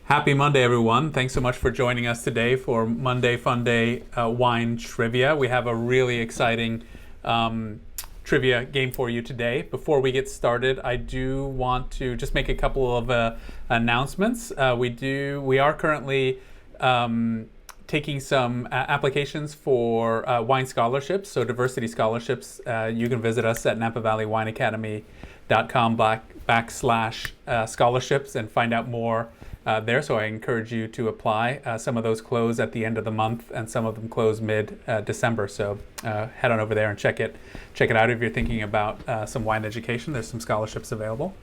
Happy Monday, everyone. Thanks so much for joining us today for Monday FunDay Wine Trivia. We have a really exciting trivia game for you today. Before we get started, I do want to just make a couple of announcements. We are currently taking some applications for wine scholarships, so diversity scholarships. You can visit us at Napa Valley Wine Academy.com/scholarships and find out more there. So I encourage you to apply. Some of those close at the end of the month, and some of them close mid-December. So head on over there and check it out if you're thinking about some wine education. There's some scholarships available.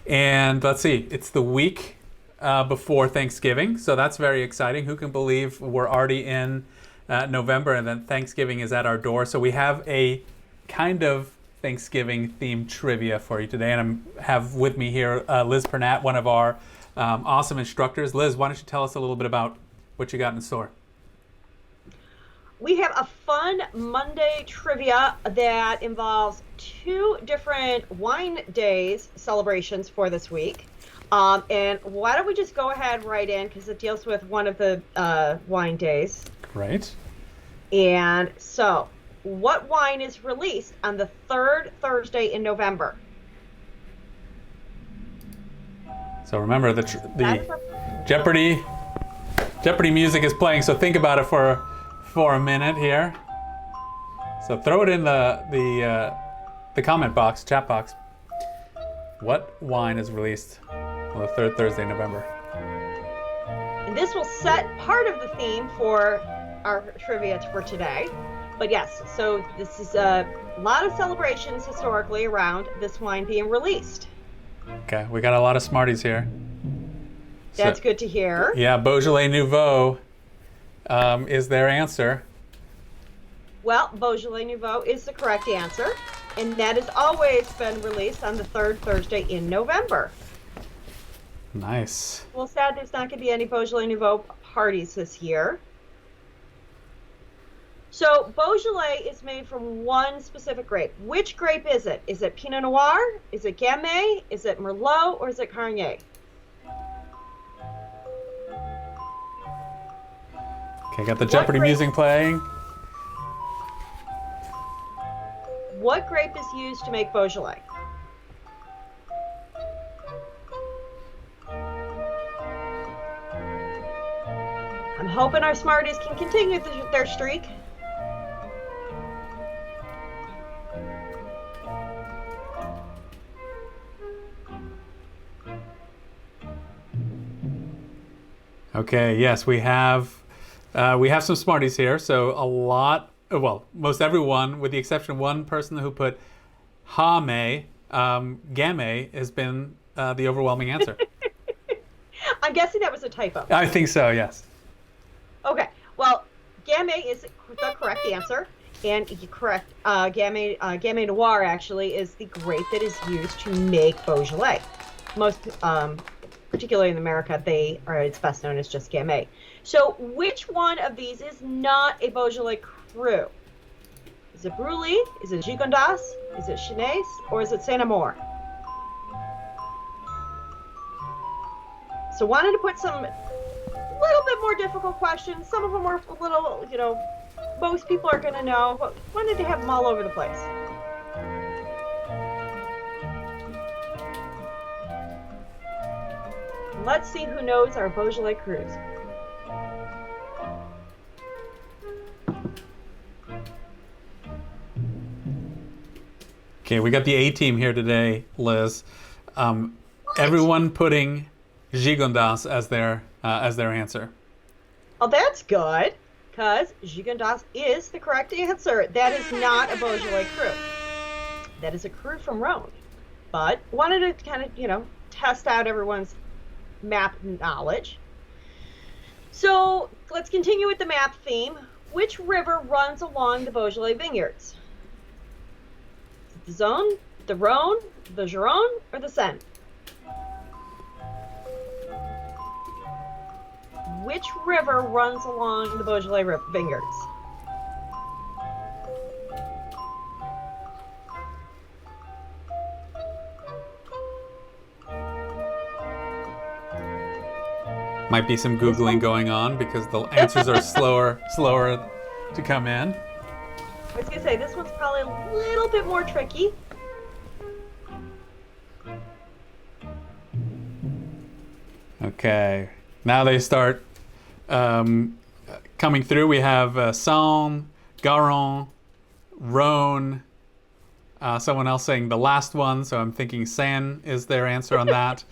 And let's see, it's the week before Thanksgiving, so that's very exciting. Who can believe we're already in November and then Thanksgiving is at our door? So we have a kind of Thanksgiving themed trivia for you today, and I have with me here Liz Pernat, one of our awesome instructors. Liz, why don't you tell us a little bit about what you got in store? We have a fun Monday trivia that involves two different wine days celebrations for this week. And why don't we just go ahead right in, because it deals with one of the wine days. Right. And so, what wine is released on the third Thursday in November? So remember, the Jeopardy music is playing, so think about it for a minute here. So throw it in the comment box, chat box. What wine is released on the third Thursday in November? And this will set part of the theme for our trivia for today. But yes, so this is a lot of celebrations historically around this wine being released. Okay, we got a lot of smarties here. That's good to hear. Yeah, Beaujolais Nouveau is their answer. Well, Beaujolais Nouveau is the correct answer, and that has always been released on the third Thursday in November. Nice. Well, sad there's not going to be any Beaujolais Nouveau parties this year. So Beaujolais is made from one specific grape. Which grape is it? Is it Pinot Noir? Is it Gamay? Is it Merlot? Or is it Carignan? Okay, got the Jeopardy music playing. What grape is used to make Beaujolais? I'm hoping our Smarties can continue their streak. Okay, yes, we have some Smarties here. So most everyone, with the exception of one person who put Gamay has been the overwhelming answer. I'm guessing that was a typo. I think so, yes. Okay, well, Gamay is the correct answer, and correct. Gamay Noir actually is the grape that is used to make Beaujolais. Most, particularly in America, it's best known as just Gamay. So, which one of these is not a Beaujolais cru? Is it Brulé? Is it Gigondas? Is it Chinaise? Or is it Saint Amour? So, wanted to put some little bit more difficult questions. Some of them are a little, most people are going to know, but wanted to have them all over the place. Let's see who knows our Beaujolais crus. Okay, we got the A team here today, Liz. Everyone putting Gigondas as their answer. Oh, that's good, because Gigondas is the correct answer. That is not a Beaujolais cru. That is a cru from Rhone. But wanted to kind of, test out everyone's map knowledge. So let's continue with the map theme. Which river runs along the Beaujolais vineyards? Is it the Zone, the Rhone, the Gironde, or the Seine? Which river runs along the Beaujolais vineyards? Might be some Googling going on because the answers are slower to come in. I was going to say, this one's probably a little bit more tricky. Okay, now they start coming through. We have Saône, Garonne, Rhône. Someone else saying the last one, so I'm thinking Seine is their answer on that.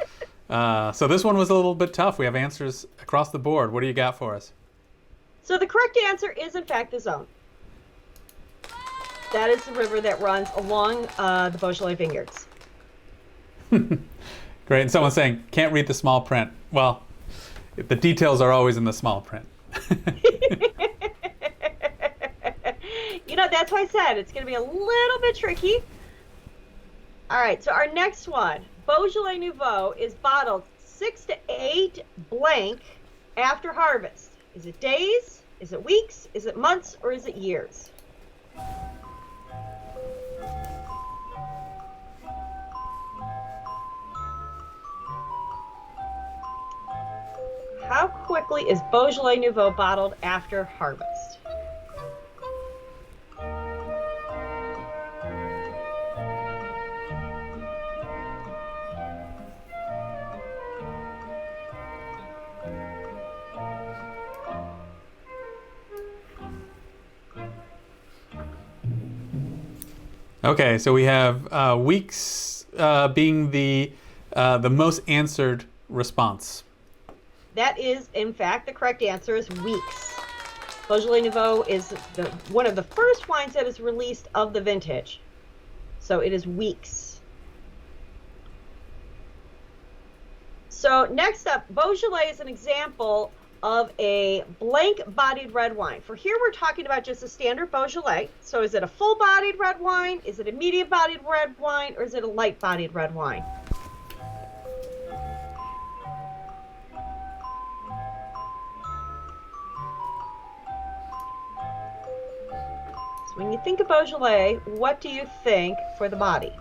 So this one was a little bit tough. We have answers across the board. What do you got for us? So the correct answer is, in fact, the Saône. That is the river that runs along the Beaujolais vineyards. Great. And someone's saying, can't read the small print. Well, the details are always in the small print. You know, that's why I said it's going to be a little bit tricky. All right, so our next one, Beaujolais Nouveau, is bottled 6 to 8 blank after harvest. Is it days? Is it weeks? Is it months? Or is it years? How quickly is Beaujolais Nouveau bottled after harvest? Okay, so we have weeks being the most answered response. That is, in fact, the correct answer is weeks. Beaujolais Nouveau is one of the first wines that is released of the vintage. So it is weeks. So next up, Beaujolais is an example of a blank-bodied red wine. For here, we're talking about just a standard Beaujolais. So is it a full-bodied red wine? Is it a medium-bodied red wine? Or is it a light-bodied red wine? When you think of Beaujolais, what do you think for the body?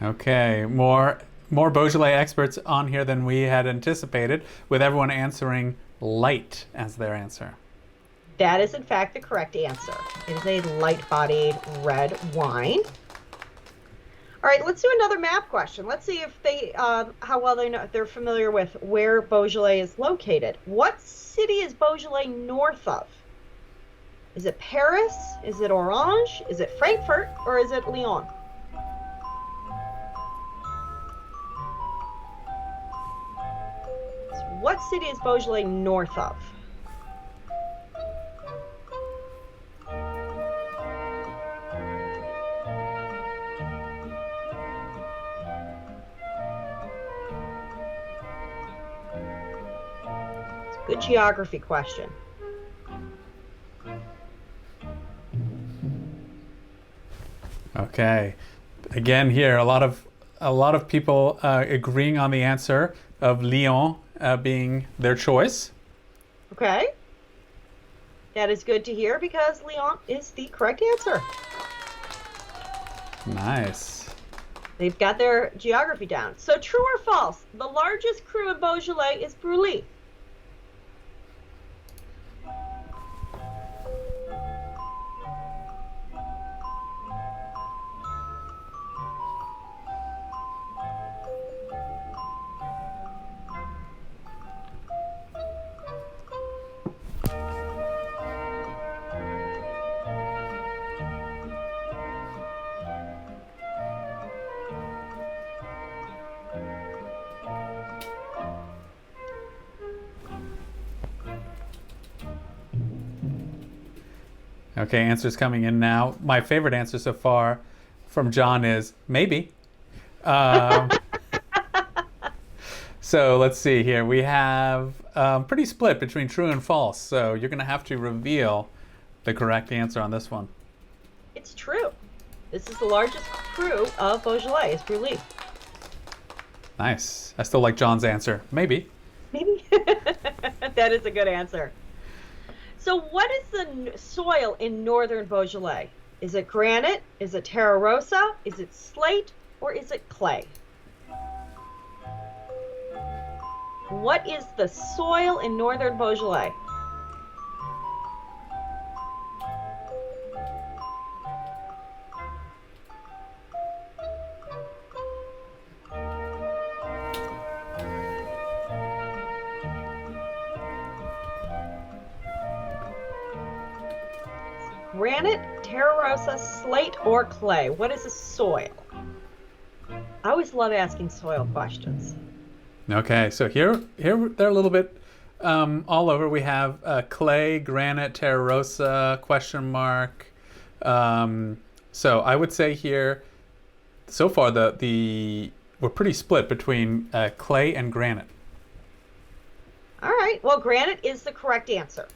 Okay, more Beaujolais experts on here than we had anticipated, with everyone answering light as their answer. That is, in fact, the correct answer. It is a light-bodied red wine. All right, let's do another map question. Let's see if they, how well they're familiar with where Beaujolais is located. What city is Beaujolais north of? Is it Paris? Is it Orange? Is it Frankfurt? Or is it Lyon? So what city is Beaujolais north of? Good geography question. Okay, again here a lot of people agreeing on the answer of Lyon being their choice. Okay, that is good to hear because Lyon is the correct answer. Nice. They've got their geography down. So true or false? The largest cru in Beaujolais is Brulé. Okay, answers coming in now. My favorite answer so far from John is maybe. So let's see here. We have pretty split between true and false. So you're going to have to reveal the correct answer on this one. It's true. This is the largest cru of Beaujolais, is Brulé. Nice. I still like John's answer. Maybe. Maybe. That is a good answer. So what is the soil in northern Beaujolais? Is it granite? Is it terra rosa? Is it slate? Or is it clay? What is the soil in northern Beaujolais? Granite, terra rosa, slate, or clay? What is the soil? I always love asking soil questions. Okay, so here they're a little bit all over. We have clay, granite, terra rosa, question mark. So I would say here, so far we're pretty split between clay and granite. All right, well, granite is the correct answer.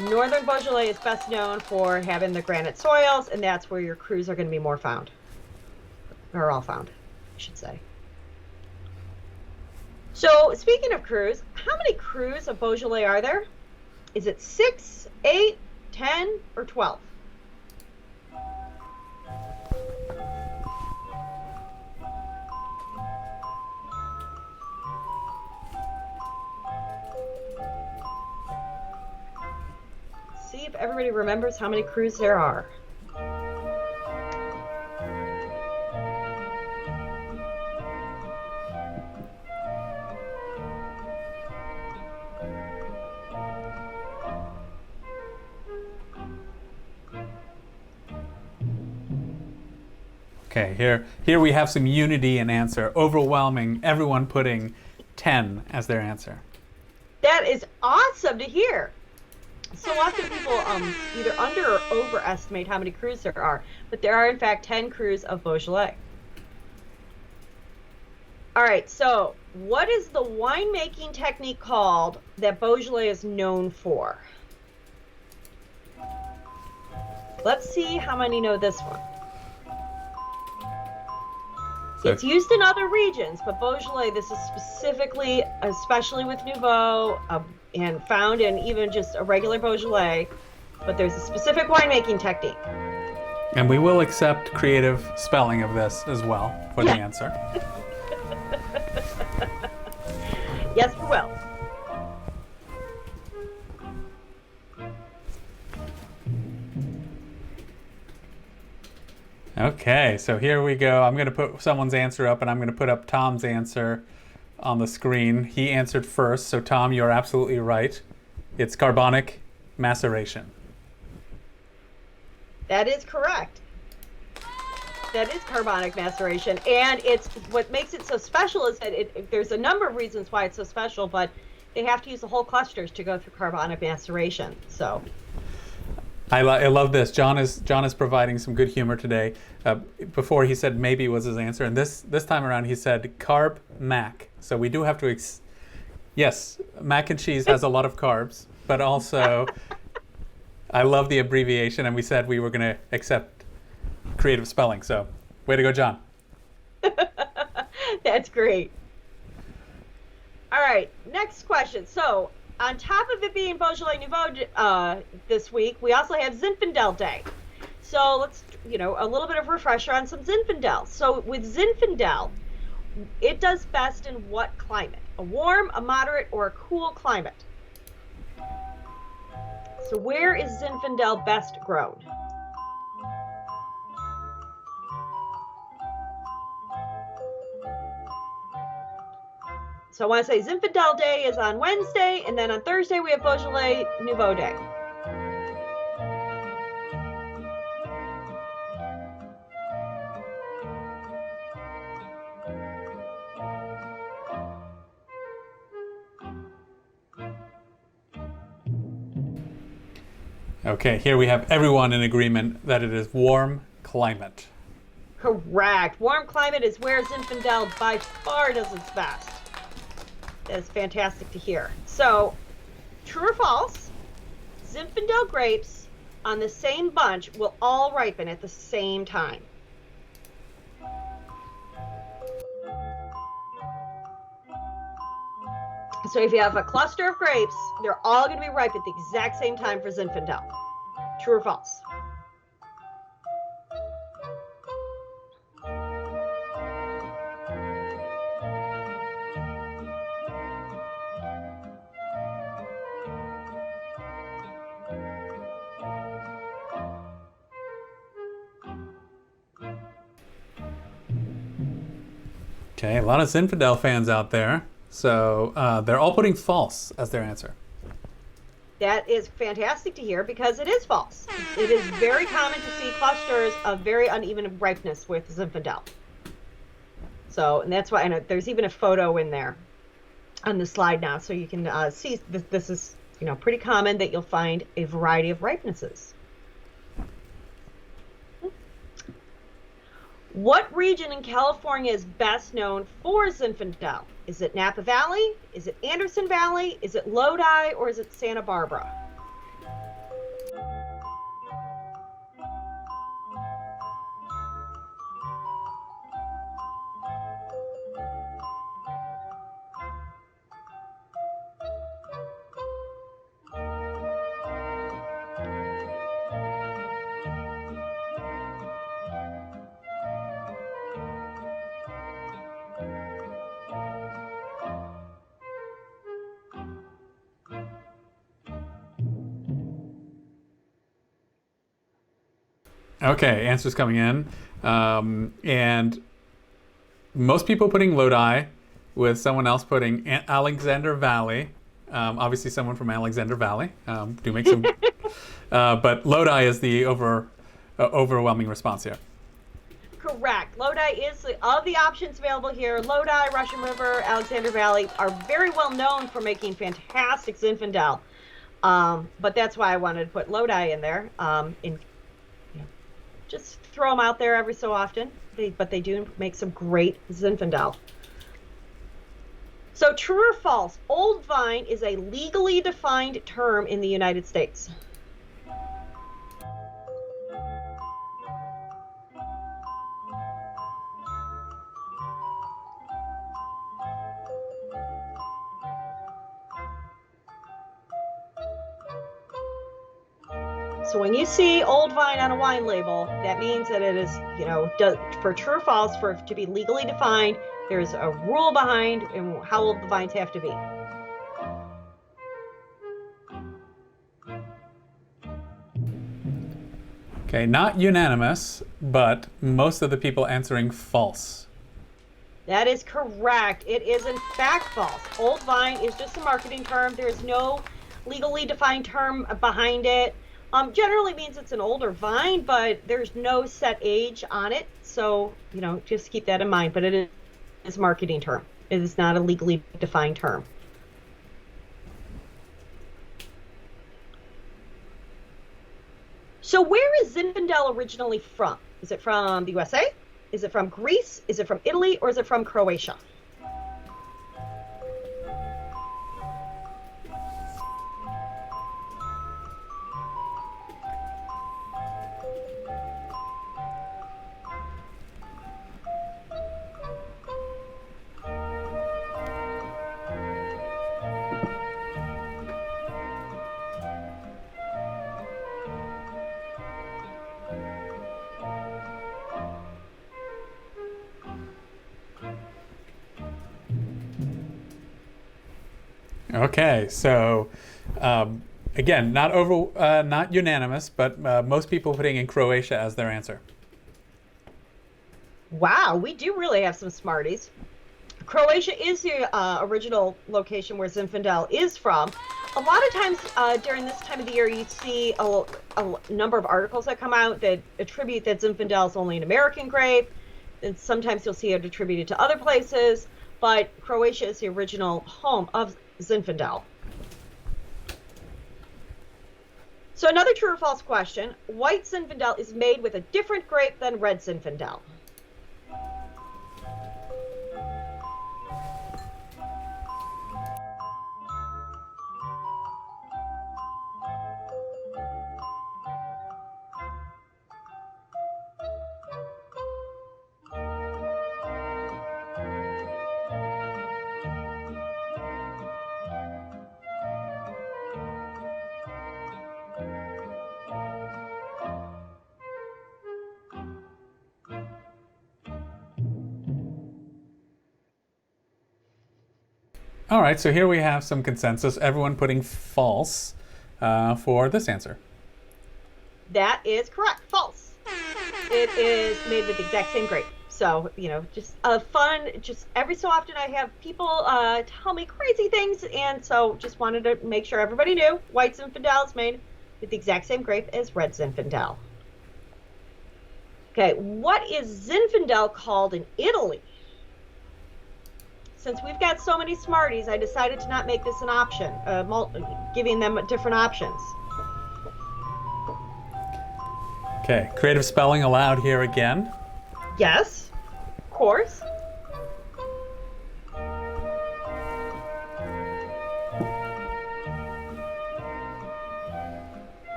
Northern Beaujolais is best known for having the granite soils, and that's where your crus are going to be more found. Or all found, I should say. So, speaking of crus, how many crus of Beaujolais are there? Is it 6, 8, 10, or 12? See if everybody remembers how many crus there are. Okay, here we have some unity in answer. Overwhelming, everyone putting 10 as their answer. That is awesome to hear. So often people either under or overestimate how many crus there are, but there are in fact 10 crus of Beaujolais. All right, so what is the winemaking technique called that Beaujolais is known for? Let's see how many know this one. It's used in other regions, but Beaujolais, this is specifically, especially with Nouveau, and found in even just a regular Beaujolais, but there's a specific winemaking technique. And we will accept creative spelling of this as well for the answer. Yes, we will. Okay, so here we go. I'm going to put someone's answer up, and I'm going to put up Tom's answer on the screen. He answered first, so Tom, you're absolutely right. It's carbonic maceration. That is correct. That is carbonic maceration, and it's what makes it so special is that there's a number of reasons why it's so special, but they have to use the whole clusters to go through carbonic maceration. So I love this. John is providing some good humor today. Before he said maybe was his answer, and this time around he said carb mac. So we do have to yes, mac and cheese has a lot of carbs, but also I love the abbreviation, and we said we were going to accept creative spelling. So way to go, John. That's great. All right, next question. So on top of it being Beaujolais Nouveau this week, we also have Zinfandel Day. So let's, a little bit of refresher on some Zinfandel. So with Zinfandel, it does best in what climate? A warm, a moderate, or a cool climate? So where is Zinfandel best grown? So I want to say Zinfandel Day is on Wednesday, and then on Thursday we have Beaujolais Nouveau Day. Okay, here we have everyone in agreement that it is warm climate. Correct. Warm climate is where Zinfandel by far does its best. That is fantastic to hear. So, true or false, Zinfandel grapes on the same bunch will all ripen at the same time. So if you have a cluster of grapes, they're all going to be ripe at the exact same time for Zinfandel. True or false? Okay, a lot of Zinfandel fans out there. So they're all putting false as their answer. That is fantastic to hear because it is false. It is very common to see clusters of very uneven ripeness with Zinfandel. So, and that's why, and there's even a photo in there on the slide now, so you can see this is, pretty common that you'll find a variety of ripenesses. What region in California is best known for Zinfandel? Is it Napa Valley? Is it Anderson Valley? Is it Lodi? Or is it Santa Barbara? Okay, answers coming in. And most people putting Lodi, with someone else putting Alexander Valley. Obviously, someone from Alexander Valley. Do make some. But Lodi is the overwhelming response here. Correct. Lodi is, of the options available here, Lodi, Russian River, Alexander Valley are very well known for making fantastic Zinfandel. But that's why I wanted to put Lodi in there. Just throw them out there every so often. But they do make some great Zinfandel. So true or false, old vine is a legally defined term in the United States. So when you see old vine on a wine label, that means that it is, for true or false, for it to be legally defined, there's a rule behind how old the vines have to be. Okay, not unanimous, but most of the people answering false. That is correct. It is in fact false. Old vine is just a marketing term. There's no legally defined term behind it. Generally means it's an older vine, but there's no set age on it. So, just keep that in mind. But it is a marketing term. It is not a legally defined term. So where is Zinfandel originally from? Is it from the USA? Is it from Greece? Is it from Italy? Or is it from Croatia? Okay, so again, not unanimous, but most people putting in Croatia as their answer. Wow, we do really have some smarties. Croatia is the original location where Zinfandel is from. A lot of times during this time of the year, you see a number of articles that come out that attribute that Zinfandel is only an American grape. And sometimes you'll see it attributed to other places, but Croatia is the original home of Zinfandel. So another true or false question. White Zinfandel is made with a different grape than red Zinfandel. All right, so here we have some consensus. Everyone putting false for this answer. That is correct. False. It is made with the exact same grape. So, just fun. Just every so often I have people tell me crazy things. And so just wanted to make sure everybody knew white Zinfandel is made with the exact same grape as red Zinfandel. Okay, what is Zinfandel called in Italy? Since we've got so many Smarties, I decided to not make this an option, giving them different options. Okay, creative spelling allowed here again. Yes, of course.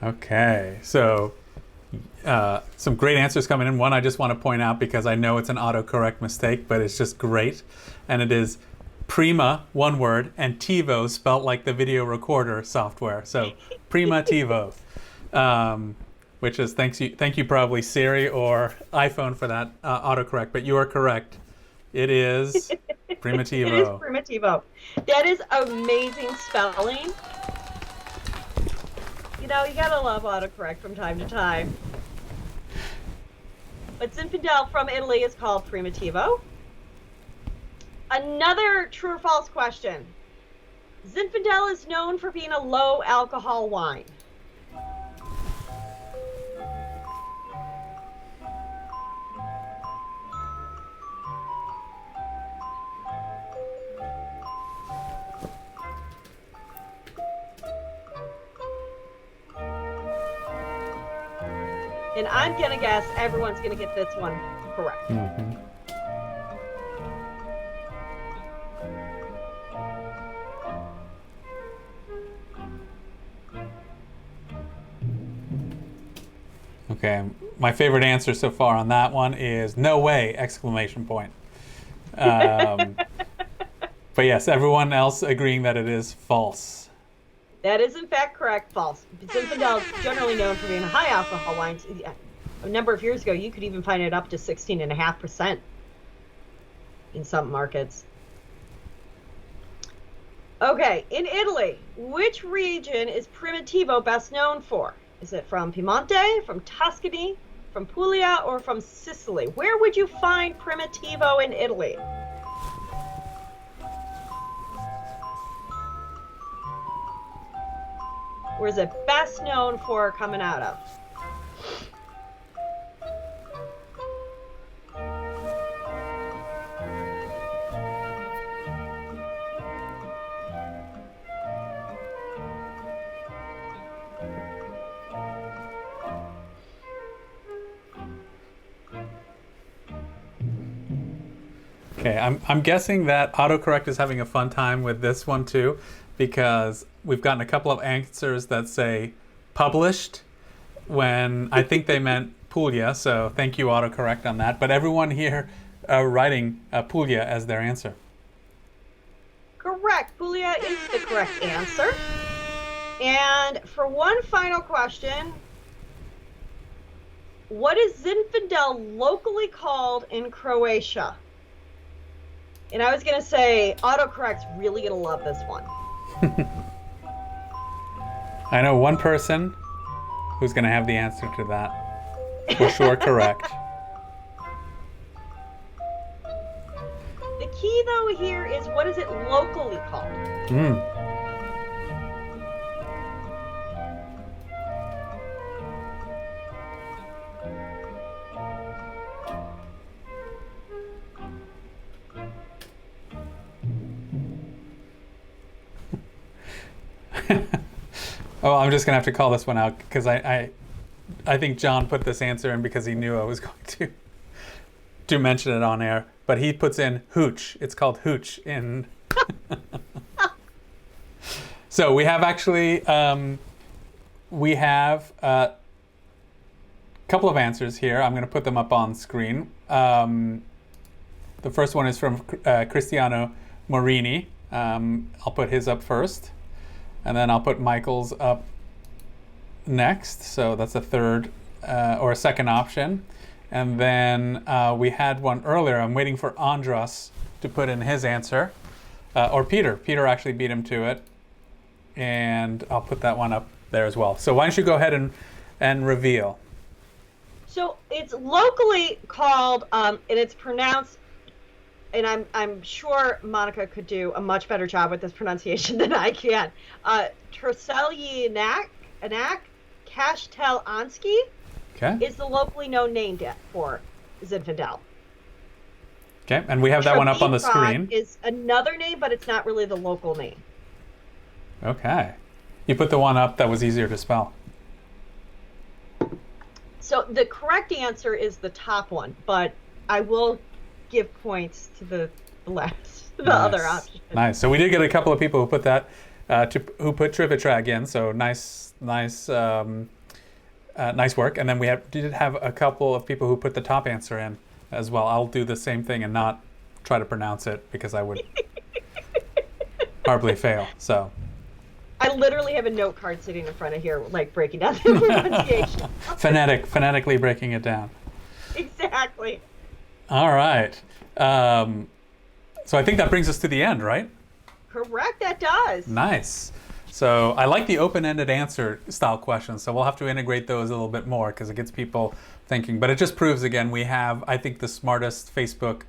Okay, so some great answers coming in. One I just want to point out because I know it's an autocorrect mistake, but it's just great. And it is Prima, one word, and Tivo spelt like the video recorder software. So Primitivo, which is thank you probably Siri or iPhone for that autocorrect, but you are correct. It is Primitivo. It is Primitivo. That is amazing spelling. You gotta love autocorrect from time to time. But Zinfandel from Italy is called Primitivo. Another true or false question. Zinfandel is known for being a low alcohol wine. And I'm going to guess everyone's going to get this one correct. Mm-hmm. Okay, my favorite answer so far on that one is no way! Exclamation point. But yes, everyone else agreeing that it is false. That is in fact correct. False. Zinfandel is generally known for being a high alcohol wine. A number of years ago, you could even find it up to 16.5% in some markets. Okay, in Italy, which region is Primitivo best known for? Is it from Piemonte, from Tuscany, from Puglia, or from Sicily? Where would you find Primitivo in Italy? Where is it best known for coming out of? Okay, I'm guessing that autocorrect is having a fun time with this one too, because we've gotten a couple of answers that say published when I think they meant Puglia, so thank you autocorrect on that. But everyone here writing Puglia as their answer. Correct. Puglia is the correct answer. And for one final question, what is Zinfandel locally called in Croatia? And I was going to say, autocorrect's really going to love this one. I know one person who's going to have the answer to that. For sure, correct. The key, though, here is what is it locally called? Oh, I'm just gonna have to call this one out because I think John put this answer in because he knew I was going to mention it on air. But he puts in hooch. It's called hooch in. So we have actually we have a couple of answers here. I'm going to put them up on screen. The first one is from Cristiano Morini. I'll put his up first. And then I'll put Michael's up next. So that's a third or a second option. And then we had one earlier. I'm waiting for Andras to put in his answer. Or Peter. Peter actually beat him to it. And I'll put that one up there as well. So why don't you go ahead and reveal? So it's locally called, and it's pronounced, and I'm sure Monica could do a much better job with this pronunciation than I can. Terselyanak Kashtelonsky is the locally known name for Zinfandel. Okay, and we have that one up on the screen. Is another name, but it's not really the local name. Okay. You put the one up that was easier to spell. So the correct answer is the top one, but I will give points to the other option. Nice. So we did get a couple of people who put that, who put Trivitra in. So nice work. And then we did have a couple of people who put the top answer in as well. I'll do the same thing and not try to pronounce it because I would horribly fail. So. I literally have a note card sitting in front of here, like breaking down the pronunciation. Phonetically breaking it down. Exactly. All right. So I think that brings us to the end, right? Correct, that does. Nice. So I like the open-ended answer style questions. So we'll have to integrate those a little bit more because it gets people thinking. But it just proves, again, we have, I think, the smartest Facebook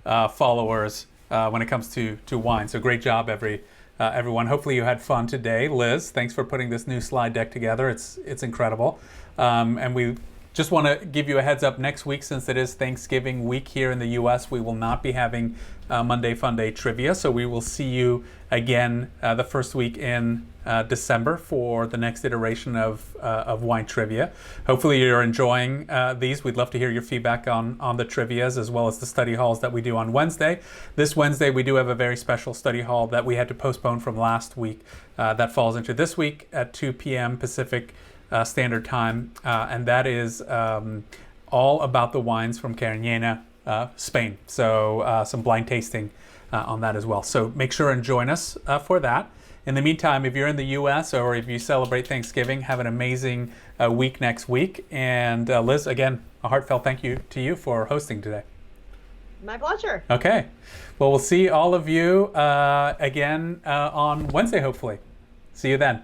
followers when it comes to wine. So great job, everyone. Hopefully you had fun today. Liz, thanks for putting this new slide deck together. It's incredible. And we just want to give you a heads up next week, since it is Thanksgiving week here in the US, we will not be having Monday FunDay trivia. So we will see you again the first week in December for the next iteration of wine trivia. Hopefully you're enjoying these. We'd love to hear your feedback on the trivias as well as the study halls that we do on Wednesday. This Wednesday we do have a very special study hall that we had to postpone from last week that falls into this week at 2 p.m. Pacific Standard Time, and that is all about the wines from Cariñena, Spain. So some blind tasting on that as well. So make sure and join us for that. In the meantime, if you're in the U.S. or if you celebrate Thanksgiving, have an amazing week next week. And Liz, again, a heartfelt thank you to you for hosting today. My pleasure. Okay. Well, we'll see all of you again on Wednesday, hopefully. See you then.